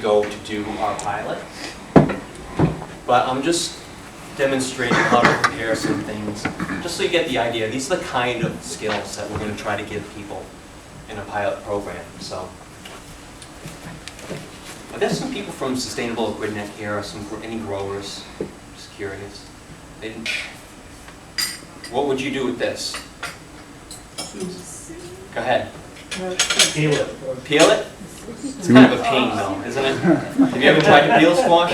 Go to do our pilot, but I'm just demonstrating how to prepare some things, just so you get the idea. These are the kind of skills that we're going to try to give people in a pilot program. So, are there some people from Sustainable Equidnet here, or any growers? Just curious. What would you do with this? Go ahead. Peel it. Peel it? It's kind of a pain though, isn't it? Have you ever tried to peel squash?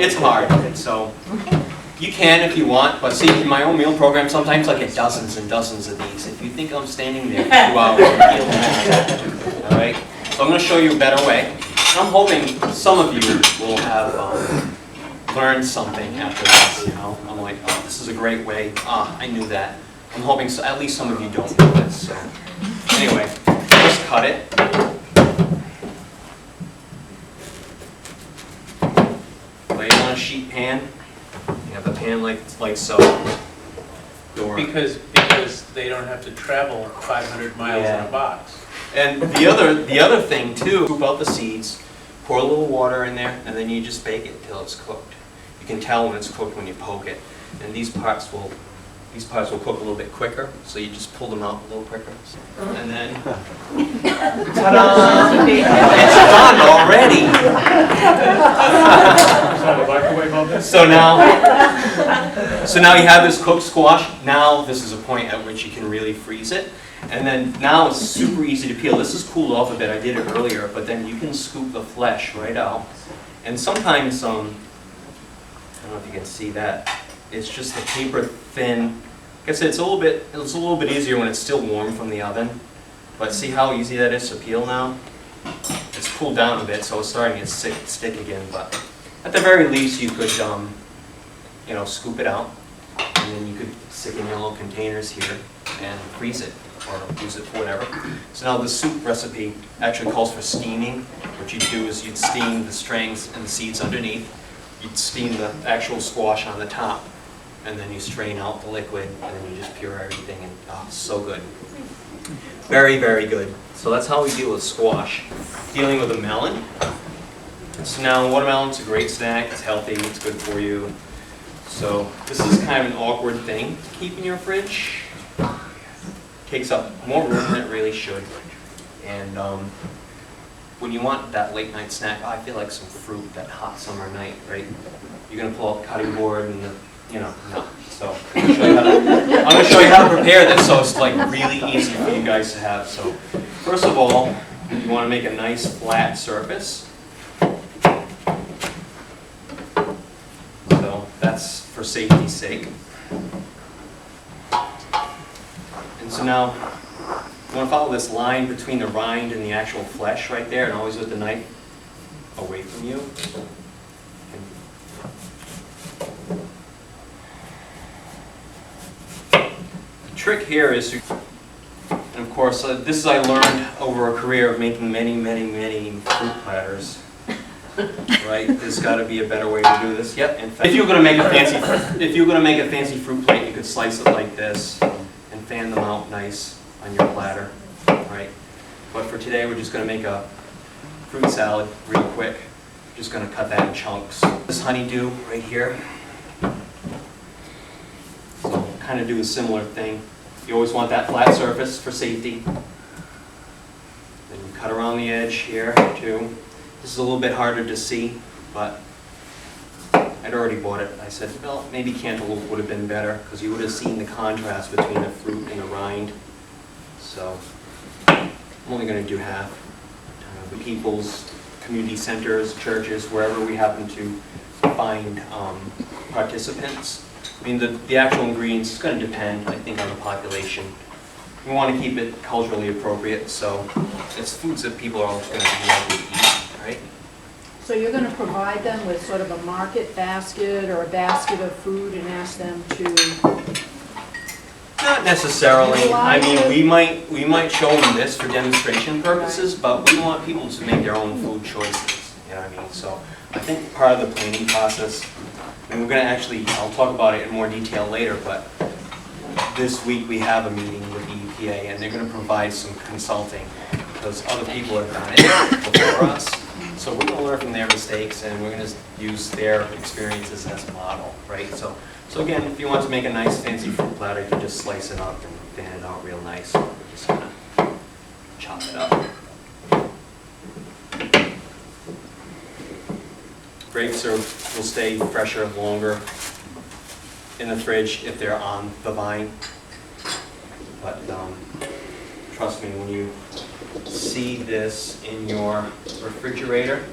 It's hard. So you can if you want, but see, in my own meal program, sometimes I get dozens and dozens of these. If you think I'm standing there for 2 hours and peeling them, all right? So I'm going to show you a better way. And I'm hoping some of you will have learned something after this. You know, I'm like, oh, this is a great way. Ah, I knew that. I'm hoping so, at least some of you don't know this. So anyway. Just cut it. Lay it on a sheet pan. You have the pan like so. Because they don't have to travel 500 miles in a box. And the other thing too, scoop out the seeds, pour a little water in there, and then you just bake it until it's cooked. You can tell when it's cooked when you poke it. And these parts will cook a little bit quicker, so you just pull them out a little quicker. And then, ta-da! It's done already! So now you have this cooked squash. Now this is a point at which you can really freeze it. And then now it's super easy to peel. This is cooled off a bit. I did it earlier, but then you can scoop the flesh right out. And sometimes, I don't know if you can see that. It's just the paper thin. Like I said, it's a little bit easier when it's still warm from the oven. But see how easy that is to peel now? It's cooled down a bit, so it's starting to stick again. But at the very least, you could, scoop it out, and then you could stick it in your little containers here and freeze it or use it for whatever. So now the soup recipe actually calls for steaming. What you'd do is you'd steam the strings and the seeds underneath. You'd steam the actual squash on the top, and then you strain out the liquid, and then you just pure everything, and oh, so good. Very, very good. So that's how we deal with squash. Dealing with a melon. So now, watermelon's a great snack. It's healthy. It's good for you. So this is kind of an awkward thing to keep in your fridge. Takes up more room than it really should. And when you want that late night snack, I feel like some fruit that hot summer night, right? You're gonna pull out the cutting board and no. So I'm gonna show you how to prepare this so it's like really easy for you guys to have. So first of all, you want to make a nice flat surface. So that's for safety's sake. And so now you want to follow this line between the rind and the actual flesh right there, and always with the knife away from you. The trick here is to, and of course, this I learned over a career of making many fruit platters. Right? There's got to be a better way to do this. Yep. In fact, if you're going to make a fancy fruit plate, you could slice it like this and fan them out nice on your platter. Right? But for today, we're just going to make a fruit salad real quick. Just going to cut that in chunks. This honeydew right here. So kind of do a similar thing. You always want that flat surface for safety. Then you cut around the edge here too. This is a little bit harder to see, but I'd already bought it. I said, well, maybe cantaloupe would have been better because you would have seen the contrast between the fruit and the rind. So I'm only going to do half. The people's community centers, churches, wherever we happen to find participants. I mean, the actual ingredients is going to depend, I think, on the population. We want to keep it culturally appropriate, so it's foods that people are also going to be able to eat, right? So you're going to provide them with sort of a market basket or a basket of food and ask them to... Not necessarily. I mean, we might show them this for demonstration purposes, but we want people to make their own food choices. You know what I mean? So I think part of the planning process, and we're going to actually, I'll talk about it in more detail later, but this week we have a meeting with the EPA, and they're going to provide some consulting because other people have done it before us. So we're gonna learn from their mistakes, and we're gonna use their experiences as a model, right? So again, if you want to make a nice fancy fruit platter, you can just slice it up and fan it out real nice. We're just gonna chop it up. Grapes will stay fresher longer in the fridge if they're on the vine. But trust me, when you see this in your refrigerator,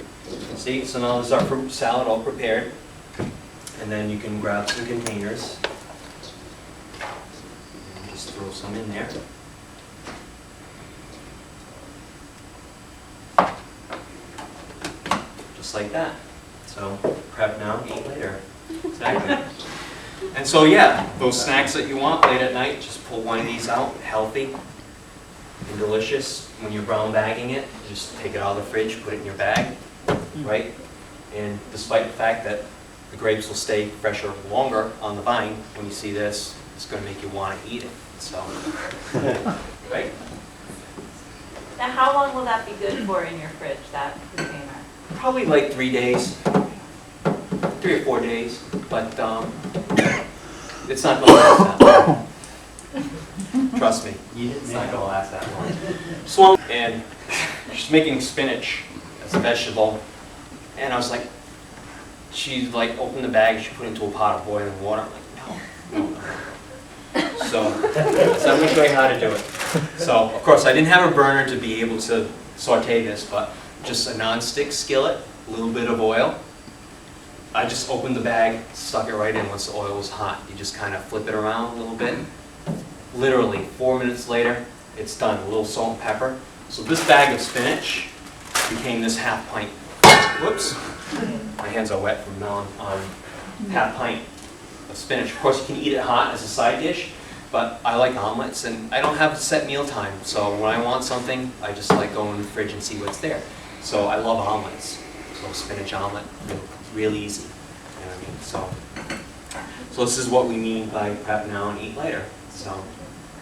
see, so now this is our fruit salad all prepared. And then you can grab some containers and just throw some in there. Just like that. So prep now, eat later. Exactly. And so yeah, those snacks that you want late at night, just pull one of these out, healthy and delicious. When you're brown bagging it, just take it out of the fridge, put it in your bag, right? And despite the fact that the grapes will stay fresher longer on the vine, when you see this, it's going to make you want to eat it. So, right? Now, how long will that be good for in your fridge, that container? Probably like 3 days, 3 or 4 days, but it's not going to last that long. Trust me, it's not going to last that long. So, and she's making spinach as a vegetable, and I was like, she like opened the bag, she put it into a pot of boiling water. I'm like, no. So I'm going to show you how to do it. So of course I didn't have a burner to be able to saute this, but just a non-stick skillet, a little bit of oil. I just opened the bag, stuck it right in once the oil was hot. You just kind of flip it around a little bit. Literally 4 minutes later, it's done. A little salt and pepper. So this bag of spinach became this half pint. Whoops. My hands are wet from melon. Half pint of spinach. Of course, you can eat it hot as a side dish, but I like omelets, and I don't have a set meal time. So when I want something, I just like going in the fridge and see what's there. So I love omelets. So spinach omelet, real easy. You know what I mean? So this is what we mean by prep now and eat later. So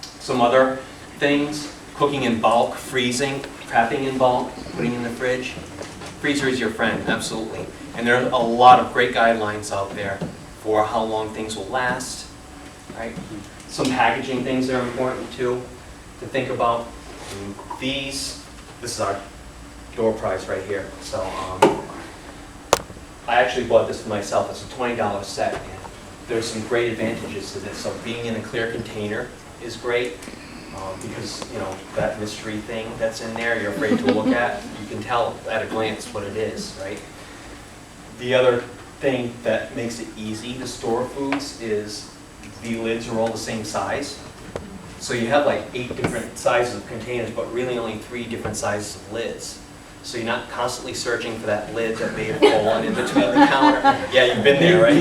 some other things: cooking in bulk, freezing, prepping in bulk, putting in the fridge. Freezer is your friend, absolutely. And there are a lot of great guidelines out there for how long things will last, right? Some packaging things that are important too to think about. This is our door prize right here. So I actually bought this for myself. It's a $20 set. And there's some great advantages to this. So being in a clear container is great. Because, you know, that mystery thing that's in there, you're afraid to look at, you can tell at a glance what it is, right? The other thing that makes it easy to store foods is the lids are all the same size. So you have like 8 different sizes of containers, but really only 3 different sizes of lids. So you're not constantly searching for that lid that may have fallen in between the counter. Yeah, you've been there, right?